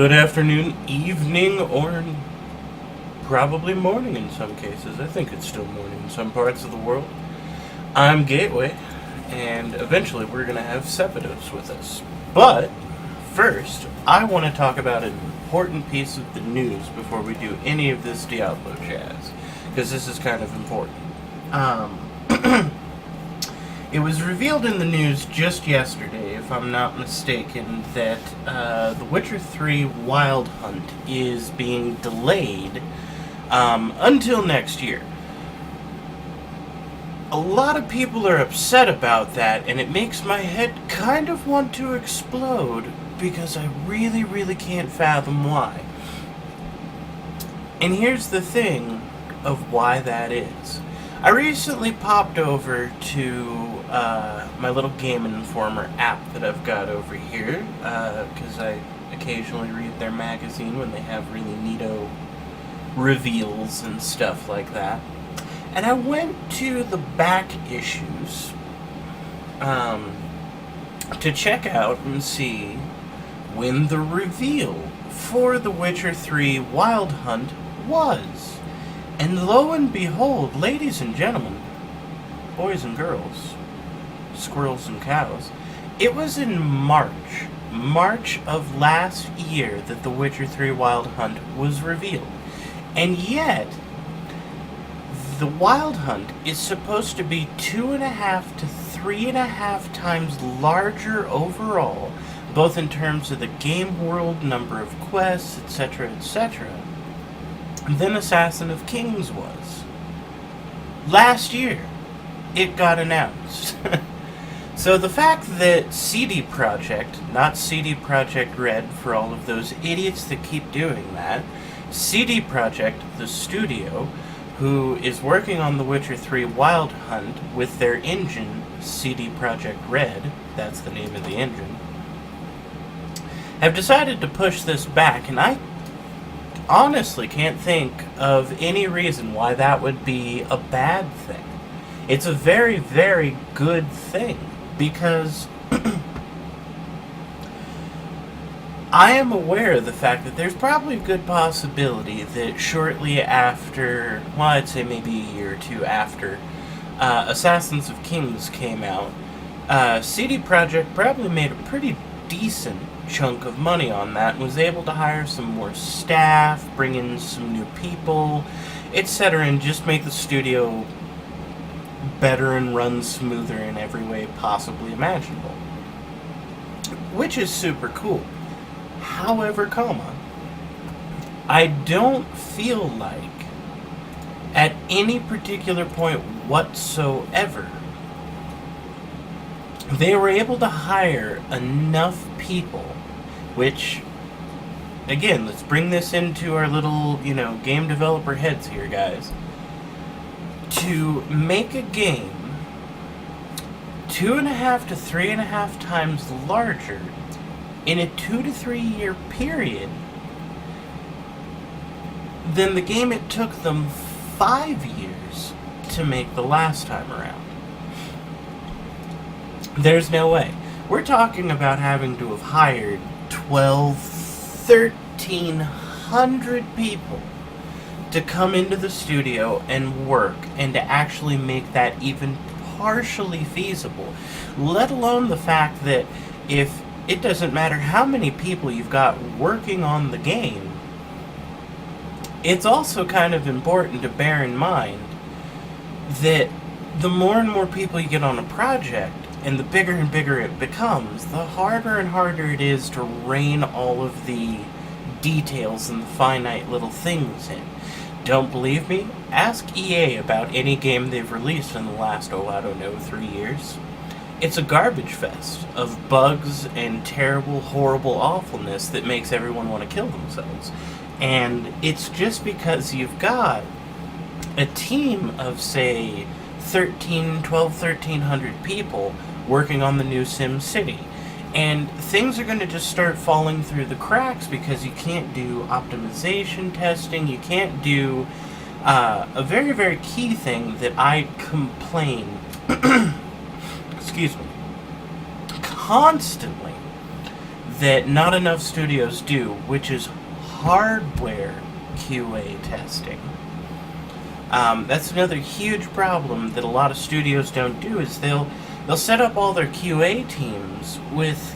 Good afternoon, evening, or probably morning in some cases. I think it's still morning in some parts of the world. I'm Gateway, and eventually we're going to have Sephidos with us. But first, I want to talk about an important piece of the news before we do any of this Diablo jazz, because this is kind of important. It was revealed in the news just yesterday, if I'm not mistaken, that The Witcher 3 Wild Hunt is being delayed until next year. A lot of people are upset about that, and it makes my head kind of want to explode, because I really can't fathom why. And here's the thing of why that is. I recently popped over to my little Game Informer app that I've got over here, because I occasionally read their magazine when they have really neato reveals and stuff like that. And I went to the back issues to check out and see when the reveal for The Witcher 3 Wild Hunt was. And lo and behold, ladies and gentlemen, boys and girls, squirrels and cows, it was in March of last year that The Witcher 3 Wild Hunt was revealed. And yet, the Wild Hunt is supposed to be 2.5 to 3.5 times larger overall, both in terms of the game world, number of quests, etc., than Assassin of Kings was. Last year, it got announced. So the fact that CD Projekt, not CD Projekt Red for all of those idiots that keep doing that, CD Projekt, the studio, who is working on The Witcher 3 Wild Hunt with their engine, CD Projekt Red, that's the name of the engine, have decided to push this back, and I honestly can't think of any reason why that would be a bad thing. It's a very good thing, because I am aware of the fact that there's probably a good possibility that shortly after, well, I'd say maybe a year or two after Assassins of Kings came out, CD Projekt probably made a pretty decent chunk of money on that and was able to hire some more staff, bring in some new people, etc., and just make the studio better and run smoother in every way possibly imaginable. Which is super cool. However, I don't feel like at any particular point whatsoever they were able to hire enough people, which, again, let's bring this into our little, game developer heads here, guys, to make a game 2.5 to 3.5 times larger in a 2 to 3 year period than the game it took them 5 years to make the last time around. There's no way. We're talking about having to have hired 1,300 people to come into the studio and work and to actually make that even partially feasible. Let alone the fact that if it doesn't matter how many people you've got working on the game, it's also kind of important to bear in mind that the more and more people you get on a project, and the bigger and bigger it becomes, the harder and harder it is to rein all of the details and the finite little things in. Don't believe me? Ask EA about any game they've released in the last, 3 years. It's a garbage fest of bugs and terrible, horrible awfulness that makes everyone want to kill themselves. And it's just because you've got a team of, say, 1,300 people working on the new SimCity. And things are going to just start falling through the cracks because you can't do optimization testing, you can't do a very key thing that I complain excuse me, constantly, that not enough studios do, which is hardware QA testing. That's another huge problem that a lot of studios don't do, is they'll set up all their QA teams with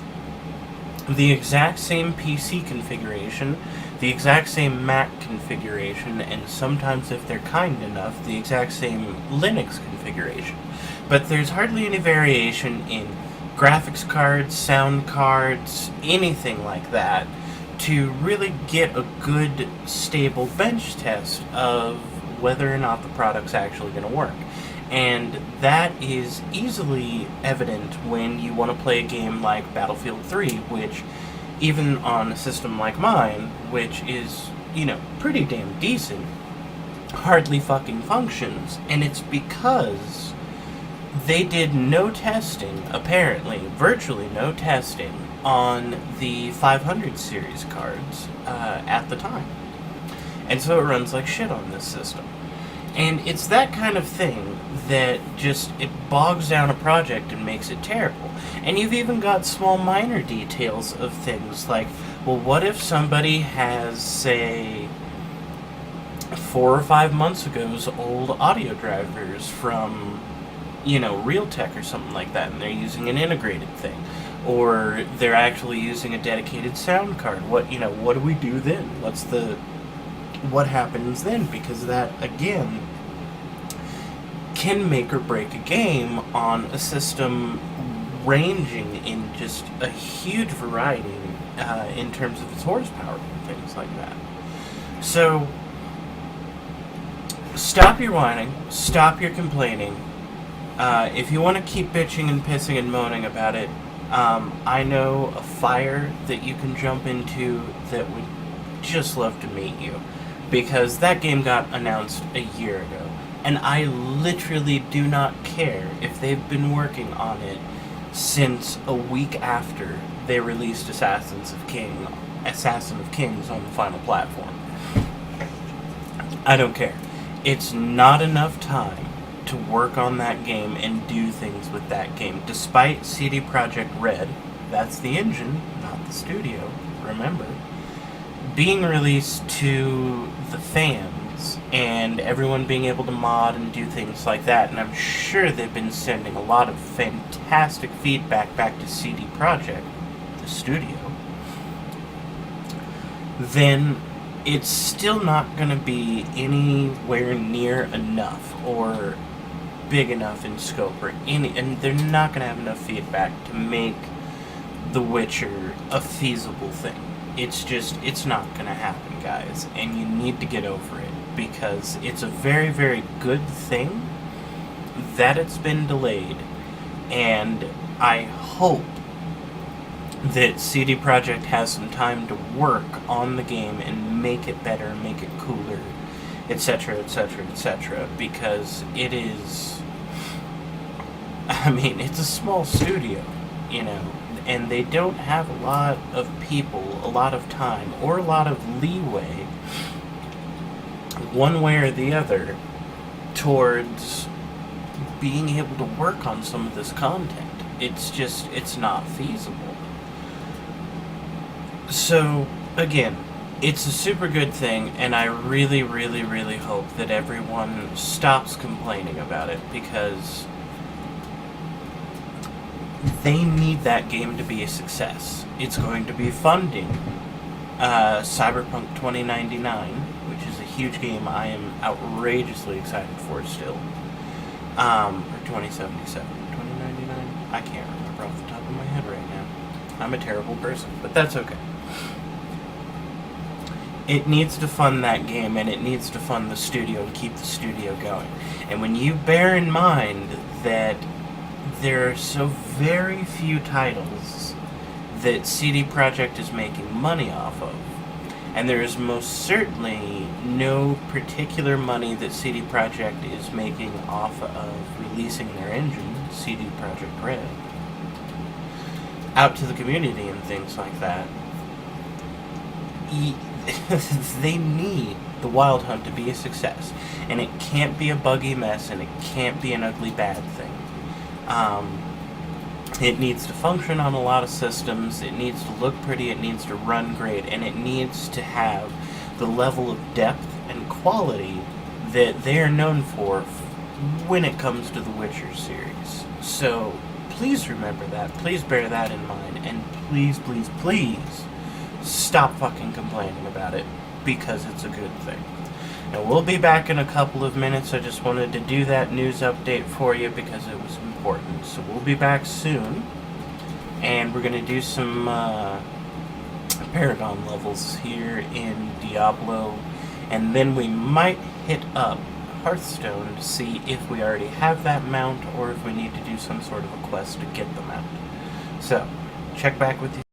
the exact same PC configuration, the exact same Mac configuration, and sometimes, if they're kind enough, the exact same Linux configuration. But there's hardly any variation in graphics cards, sound cards, anything like that, to really get a good, stable bench test of whether or not the product's actually going to work. And that is easily evident when you want to play a game like Battlefield 3, which, even on a system like mine, which is, pretty damn decent, hardly fucking functions. And it's because they did no testing, apparently, virtually no testing, on the 500 series cards at the time. And so it runs like shit on this system. And it's that kind of thing that it bogs down a project and makes it terrible. And you've even got small minor details of things like, well, what if somebody has, say, 4 or 5 months ago's old audio drivers from, Realtek or something like that, and they're using an integrated thing, or they're actually using a dedicated sound card. What do we do then? What happens then? Because that, again, can make or break a game on a system ranging in just a huge variety in terms of its horsepower and things like that. So, stop your whining, stop your complaining. If you want to keep bitching and pissing and moaning about it, I know a fire that you can jump into that would just love to meet you, because that game got announced a year ago, and I literally do not care if they've been working on it since a week after they released Assassin of Kings on the final platform. I don't care. It's not enough time to work on that game and do things with that game, despite CD Projekt Red, that's the engine, not the studio, remember, being released to the fans and everyone being able to mod and do things like that. And I'm sure they've been sending a lot of fantastic feedback back to CD Projekt, the studio. Then it's still not going to be anywhere near enough or big enough in scope and they're not going to have enough feedback to make The Witcher a feasible thing. It's not going to happen, guys, and you need to get over it, because it's a very, very good thing that it's been delayed, and I hope that CD Projekt has some time to work on the game and make it better, make it cooler, etc., etc., etc., because it is, it's a small studio, and they don't have a lot of people, a lot of time, or a lot of leeway, one way or the other, towards being able to work on some of this content. It's not feasible. So, again, it's a super good thing, and I really, really, really hope that everyone stops complaining about it, because they need that game to be a success. It's going to be funding Cyberpunk 2099, which is a huge game I am outrageously excited for still. Or 2077. 2099? I can't remember off the top of my head right now. I'm a terrible person, but that's okay. It needs to fund that game, and it needs to fund the studio and keep the studio going. And when you bear in mind that there are so very few titles that CD Projekt is making money off of, and there is most certainly no particular money that CD Projekt is making off of releasing their engine, CD Projekt Red, out to the community and things like that, they need the Wild Hunt to be a success, and it can't be a buggy mess, and it can't be an ugly bad thing. It needs to function on a lot of systems, it needs to look pretty, it needs to run great, and it needs to have the level of depth and quality that they are known for when it comes to the Witcher series. So please remember that, please bear that in mind, and please, please, please stop fucking complaining about it, because it's a good thing. Now, we'll be back in a couple of minutes. I just wanted to do that news update for you because it was important. So we'll be back soon, and we're going to do some Paragon levels here in Diablo, and then we might hit up Hearthstone to see if we already have that mount or if we need to do some sort of a quest to get the mount. So, check back with you.